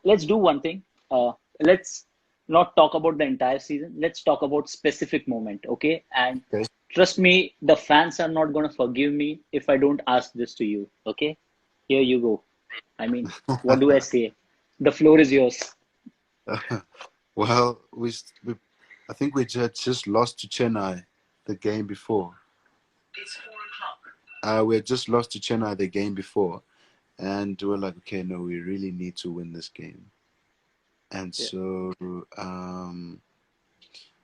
let's do one thing. Let's not talk about the entire season. Let's talk about specific moment, okay? And Okay. trust me, the fans are not gonna forgive me if I don't ask this to you, okay? Here you go. I mean, what do I say? The floor is yours. Well, I think we just lost to Chennai the game before. We had just lost to Chennai the game before, and we're like, okay, no, we really need to win this game. And Yeah, so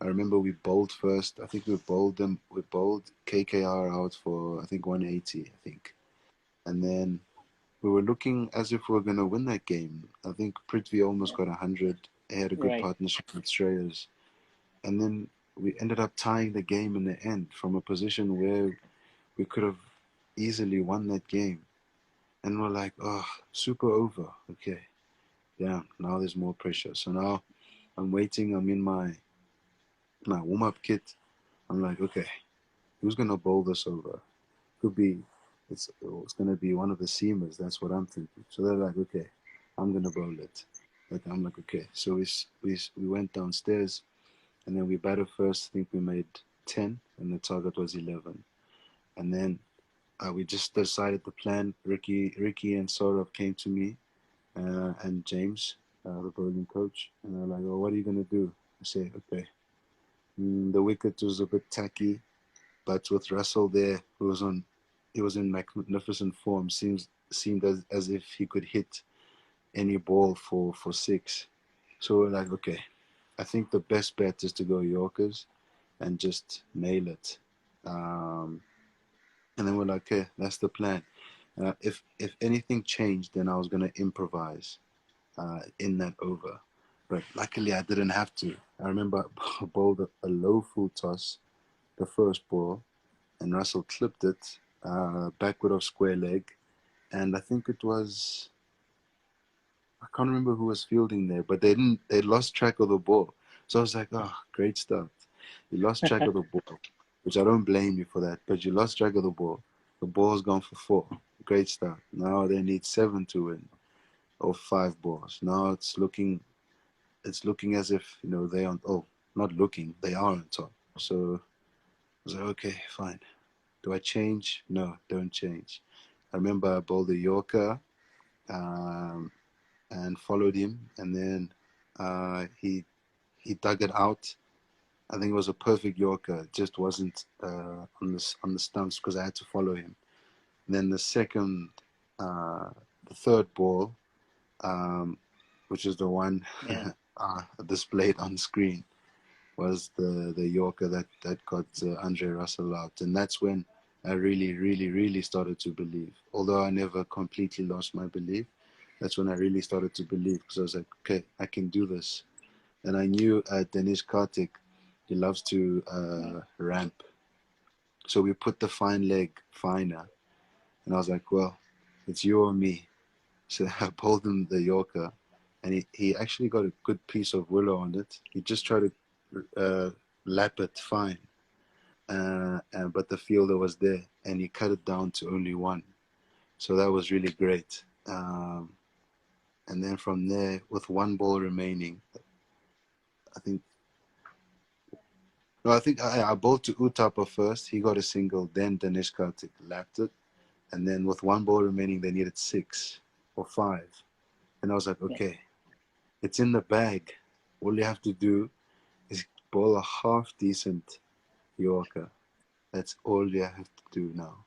I remember we bowled first. I think we bowled them. We bowled KKR out for I think 180. I think, and then we were looking as if we were gonna win that game. I think Prithvi almost yeah. got 100. He had a good Right. partnership with Shreyas, and then we ended up tying the game in the end from a position where we could have easily won that game. And we're like, oh, super over. Okay, yeah. Now there's more pressure. So now I'm waiting. I'm in my warm up kit. I'm like, okay, who's gonna bowl this over? Could be it's gonna be one of the seamers. That's what I'm thinking. So they're like, okay, I'm gonna bowl it. Like I'm like, okay. So we went downstairs and then we batted first. I think we made 10 and the target was 11. And then we just decided the plan. Ricky and Saurav came to me and James, the bowling coach, and they're like, "Oh, what are you gonna do?" I say, "Okay, the wicket was a bit tacky, but with Russell there, he was in magnificent form. Seemed as if he could hit any ball for six. So we're like, okay, I think the best bet is to go Yorkers and just nail it. Um, and then we're like, okay, that's the plan. If anything changed, then I was gonna improvise in that over. But luckily, I didn't have to. I remember I bowled a low full toss, the first ball, and Russell clipped it backward of square leg. And I think it was, I can't remember who was fielding there, but they lost track of the ball. So I was like, oh, great start. You lost track of the ball, which I don't blame you for that, but you lost track of the ball. The ball's gone for four. Great start. Now they need seven to win, or five balls. Now it's looking as if they on not looking, they are on top. So I was like, okay, fine. Do I change? No, don't change. I remember I bowled a Yorker um, and followed him, and then he dug it out. I think it was a perfect Yorker. It just wasn't on the stumps because I had to follow him. And then uh, the third ball, um, which is the one Yeah. displayed on screen, was the Yorker that got Andre Russell out, and that's when I really, really, really started to believe. Although I never completely lost my belief, that's when I really started to believe because I was like, okay, I can do this. And I knew Dinesh Karthik, he loves to Yeah. ramp, so we put the fine leg finer, and I was like, well, it's you or me. So I pulled him the Yorker, and he actually got a good piece of willow on it. He just tried to lap it fine, but the fielder was there, and he cut it down to only one. So that was really great. And then from there, with one ball remaining, I think no, I think I bowled to Utapa first. He got a single. Then Dinesh Karthik lapped it, and then with one ball remaining, they needed six or five. And I was like, Yeah. okay, it's in the bag. All you have to do is bowl a half decent Yorker. That's all you have to do now.